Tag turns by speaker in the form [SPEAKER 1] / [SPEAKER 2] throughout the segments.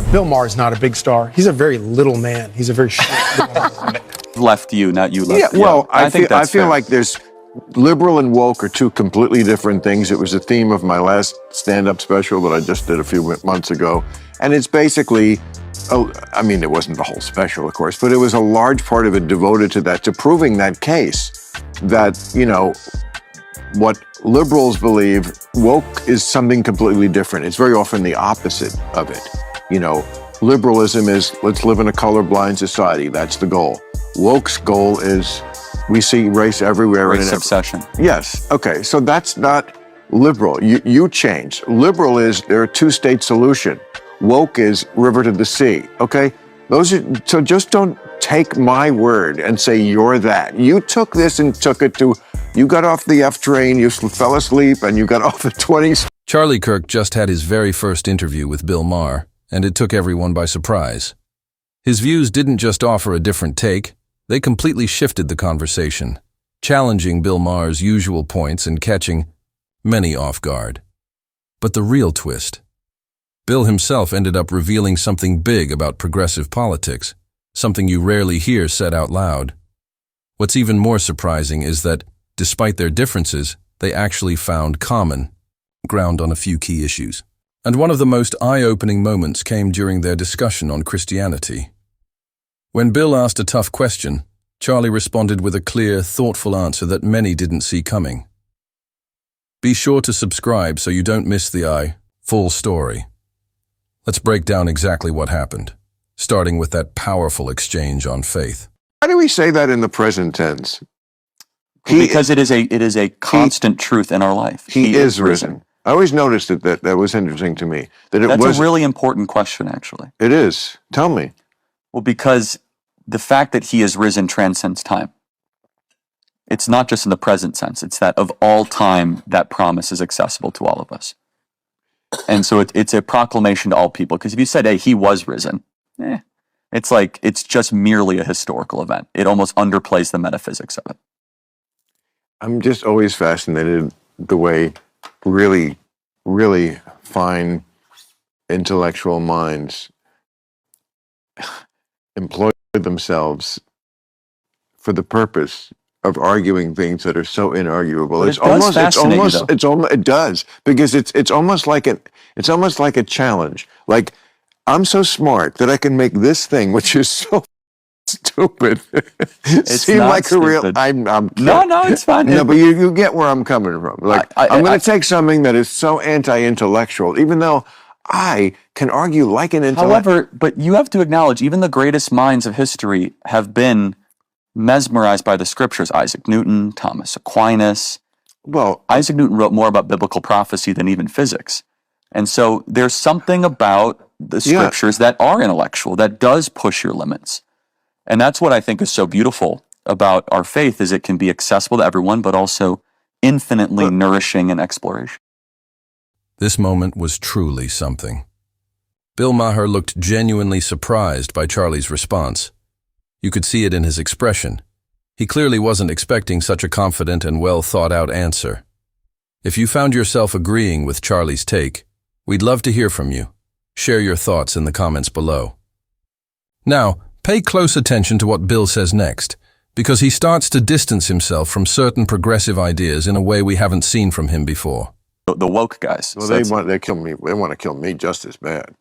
[SPEAKER 1] Bill Maher is not a big star. He's a very little man. He's a very short.
[SPEAKER 2] Left you, not you left.
[SPEAKER 3] Yeah, well, I feel like there's liberal and woke are two completely different things. It was the theme of my last stand-up special that I just did a few months ago. And it's basically, I mean, it wasn't the whole special, of course, but it was a large part of it devoted to that, to proving that case that, you know, what liberals believe, woke is something completely different. It's very often the opposite of it. You know, liberalism is, let's live in a colorblind society. That's the goal. Woke's goal is, we see race everywhere.
[SPEAKER 2] Race obsession.
[SPEAKER 3] Yes. Okay. So that's not liberal. You change. Liberal is, there are two-state solution. Woke is river to the sea. Okay. So just don't take my word and say you're that. You took this and took it to, you got off the F train, you fell asleep, and you got off the 20s.
[SPEAKER 4] Charlie Kirk just had his very first interview with Bill Maher, and it took everyone by surprise. His views didn't just offer a different take, they completely shifted the conversation, challenging Bill Maher's usual points and catching many off guard. But the real twist, Bill himself ended up revealing something big about progressive politics, something you rarely hear said out loud. What's even more surprising is that, despite their differences, they actually found common ground on a few key issues. And one of the most eye-opening moments came during their discussion on Christianity. When Bill asked a tough question, Charlie responded with a clear, thoughtful answer that many didn't see coming. Be sure to subscribe so you don't miss the full story. Let's break down exactly what happened, starting with that powerful exchange on faith.
[SPEAKER 3] Why do we say that in the present tense?
[SPEAKER 2] Because it is a constant truth in our life.
[SPEAKER 3] He is risen. I always noticed that was interesting to me.
[SPEAKER 2] That's a really important question, actually.
[SPEAKER 3] It is. Tell me.
[SPEAKER 2] Well, because the fact that he is risen transcends time. It's not just in the present sense. It's that of all time, that promise is accessible to all of us. And so it's a proclamation to all people. Because if you said, hey, he was risen, it's like, it's just merely a historical event. It almost underplays the metaphysics of it.
[SPEAKER 3] I'm just always fascinated the way really, really fine intellectual minds employ themselves for the purpose of arguing things that are so inarguable. It does, because it's almost like a challenge. Like, I'm so smart that I can make this thing, which is so stupid, seem like a real.
[SPEAKER 2] No, it's fine.
[SPEAKER 3] No, but you get where I'm coming from. Like, I'm going to take something that is so anti-intellectual, even though I can argue like an intellectual.
[SPEAKER 2] However, but you have to acknowledge, even the greatest minds of history have been mesmerized by the scriptures. Isaac Newton, Thomas Aquinas.
[SPEAKER 3] Well,
[SPEAKER 2] Isaac Newton wrote more about biblical prophecy than even physics. And so there's something about the scriptures that are intellectual, that does push your limits. And that's what I think is so beautiful about our faith, is it can be accessible to everyone, but also infinitely nourishing in exploration.
[SPEAKER 4] This moment was truly something. Bill Maher looked genuinely surprised by Charlie's response. You could see it in his expression. He clearly wasn't expecting such a confident and well-thought-out answer. If you found yourself agreeing with Charlie's take, we'd love to hear from you. Share your thoughts in the comments below. Now, pay close attention to what Bill says next, because he starts to distance himself from certain progressive ideas in a way we haven't seen from him before.
[SPEAKER 2] The woke guys.
[SPEAKER 3] Well, they kill me. They want to kill me just as bad.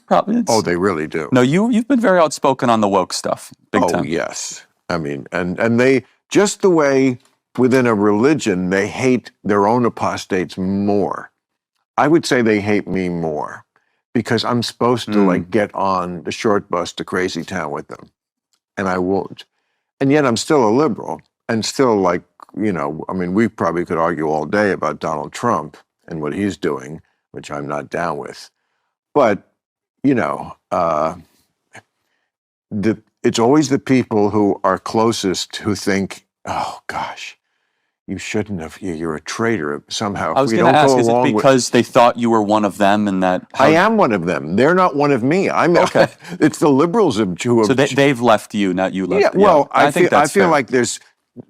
[SPEAKER 2] Probably.
[SPEAKER 3] Oh, they really do.
[SPEAKER 2] No, you've been very outspoken on the woke stuff. Big time.
[SPEAKER 3] Oh, yes. I mean, and they, just the way within a religion they hate their own apostates more. I would say they hate me more, because I'm supposed to like get on the short bus to Crazy Town with them, and I won't. And yet I'm still a liberal, and still, like, you know, I mean, we probably could argue all day about Donald Trump and what he's doing, which I'm not down with. But, you know, it's always the people who are closest who think, oh, gosh, you shouldn't have, you're a traitor somehow.
[SPEAKER 2] I was going to ask, is it because they thought you were one of them, and that...
[SPEAKER 3] I am one of them. They're not one of me.
[SPEAKER 2] Okay.
[SPEAKER 3] It's the liberals who have...
[SPEAKER 2] So they've left you, not you left.
[SPEAKER 3] Yeah, well, I feel
[SPEAKER 2] fair.
[SPEAKER 3] like there's...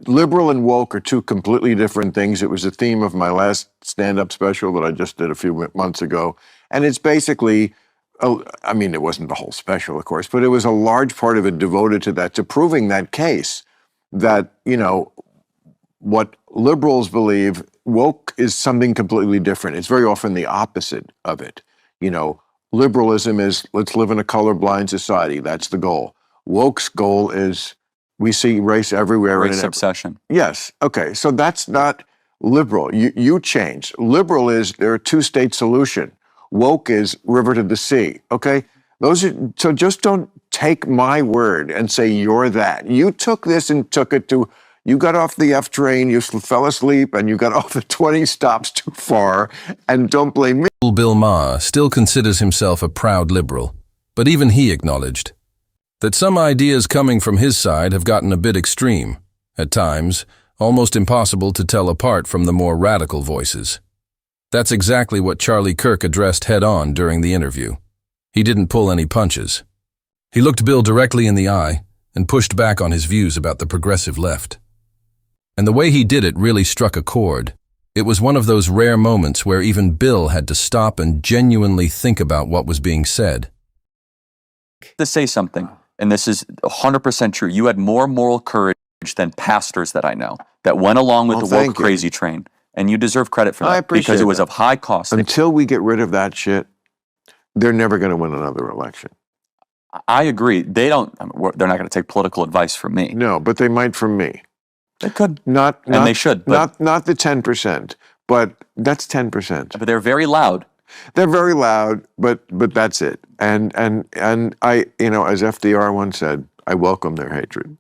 [SPEAKER 3] Liberal and woke are two completely different things. It was the theme of my last stand-up special that I just did a few months ago. And it's basically, I mean, it wasn't the whole special, of course, but it was a large part of it devoted to that, to proving that case that, what liberals believe, woke is something completely different. It's very often the opposite of it. Liberalism is, let's live in a colorblind society. That's the goal. Woke's goal is we see race everywhere.
[SPEAKER 2] Race obsession.
[SPEAKER 3] Yes. Okay. So that's not liberal. You change. Liberal is there a two-state solution. Woke is river to the sea. Okay. So just don't take my word and say you're that. You took this and took it to, you got off the F train, you fell asleep, and you got off the 20 stops too far, and don't blame me.
[SPEAKER 4] Bill Maher still considers himself a proud liberal, but even he acknowledged that some ideas coming from his side have gotten a bit extreme, at times almost impossible to tell apart from the more radical voices. That's exactly what Charlie Kirk addressed head-on during the interview. He didn't pull any punches. He looked Bill directly in the eye and pushed back on his views about the progressive left. And the way he did it really struck a chord. It was one of those rare moments where even Bill had to stop and genuinely think about what was being said.
[SPEAKER 2] To say something, and this is 100% true, you had more moral courage than pastors that I know that went along with the woke crazy train, and you deserve credit for that because it was of high cost.
[SPEAKER 3] Until we get rid of that shit, they're never going to win another election.
[SPEAKER 2] I agree. They're not going to take political advice from me.
[SPEAKER 3] No, but they might from me.
[SPEAKER 2] They could.
[SPEAKER 3] And
[SPEAKER 2] they should.
[SPEAKER 3] Not the 10%, but that's 10%.
[SPEAKER 2] But they're very loud.
[SPEAKER 3] They're very loud, but that's it. And I, as FDR once said, I welcome their hatred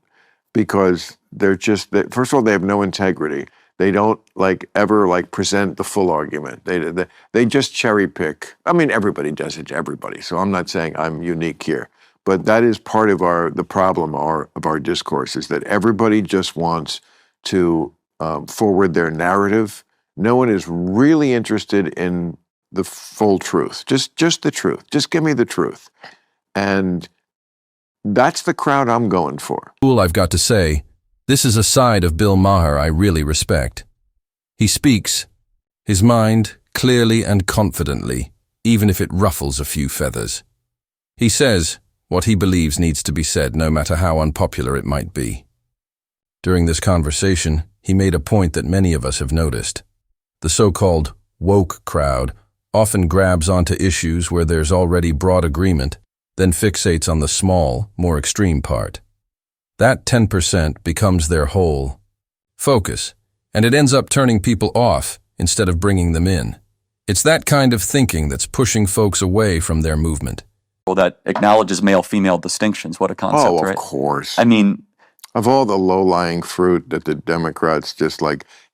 [SPEAKER 3] because first of all, they have no integrity. They don't ever ever present the full argument. They just cherry pick. I mean, everybody does it to everybody. So I'm not saying I'm unique here, but that is part of the problem of our discourse is that everybody just wants to forward their narrative. No one is really interested in the full truth. Just the truth. Just give me the truth. And that's the crowd I'm going for.
[SPEAKER 4] I've got to say, this is a side of Bill Maher I really respect. He speaks his mind clearly and confidently, even if it ruffles a few feathers. He says what he believes needs to be said, no matter how unpopular it might be. During this conversation, he made a point that many of us have noticed. The so-called woke crowd often grabs onto issues where there's already broad agreement, then fixates on the small, more extreme part. That 10% becomes their whole focus, and it ends up turning people off instead of bringing them in. It's that kind of thinking that's pushing folks away from their movement.
[SPEAKER 2] That acknowledges male-female distinctions. What a concept, right?
[SPEAKER 3] Oh, of course.
[SPEAKER 2] I mean,
[SPEAKER 3] of all the low-lying fruit that the Democrats just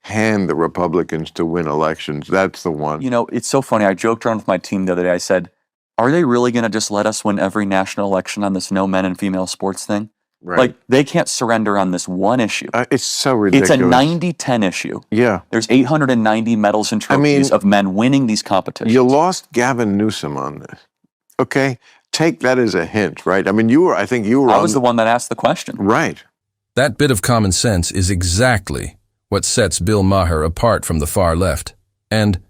[SPEAKER 3] hand the Republicans to win elections, that's the one.
[SPEAKER 2] It's so funny. I joked around with my team the other day. I said, are they really going to just let us win every national election on this no men and female sports thing?
[SPEAKER 3] Right.
[SPEAKER 2] They can't surrender on this one issue.
[SPEAKER 3] It's so ridiculous.
[SPEAKER 2] It's a 90-10 issue.
[SPEAKER 3] Yeah.
[SPEAKER 2] There's 890 medals and trophies of men winning these competitions.
[SPEAKER 3] You lost Gavin Newsom on this. Okay? Take that as a hint, right? I mean, I think you were
[SPEAKER 2] I was the one that asked the question.
[SPEAKER 3] Right.
[SPEAKER 4] That bit of common sense is exactly what sets Bill Maher apart from the far left. And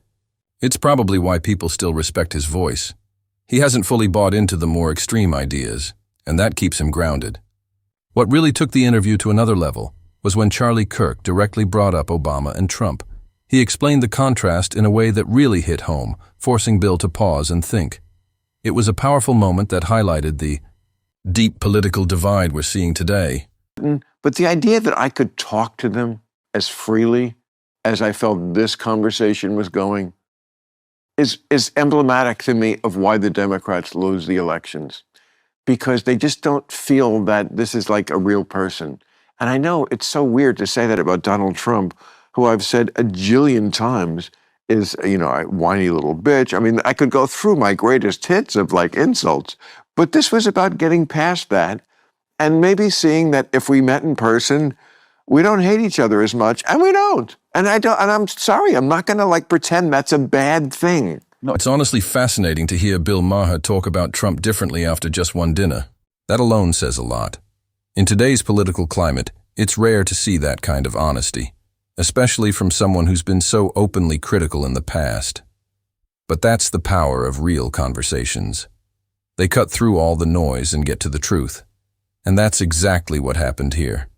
[SPEAKER 4] it's probably why people still respect his voice. He hasn't fully bought into the more extreme ideas, and that keeps him grounded. What really took the interview to another level was when Charlie Kirk directly brought up Obama and Trump. He explained the contrast in a way that really hit home, forcing Bill to pause and think. It was a powerful moment that highlighted the deep political divide we're seeing today.
[SPEAKER 3] But the idea that I could talk to them as freely as I felt this conversation was going is emblematic to me of why the Democrats lose the elections. Because they just don't feel that this is like a real person. And I know it's so weird to say that about Donald Trump, who I've said a jillion times is, a whiny little bitch. I mean, I could go through my greatest hits of insults, but this was about getting past that and maybe seeing that if we met in person, we don't hate each other as much, and we don't. And I'm sorry, I'm not gonna pretend that's a bad thing.
[SPEAKER 4] No, it's honestly fascinating to hear Bill Maher talk about Trump differently after just one dinner. That alone says a lot. In today's political climate, it's rare to see that kind of honesty, especially from someone who's been so openly critical in the past. But that's the power of real conversations. They cut through all the noise and get to the truth. And that's exactly what happened here.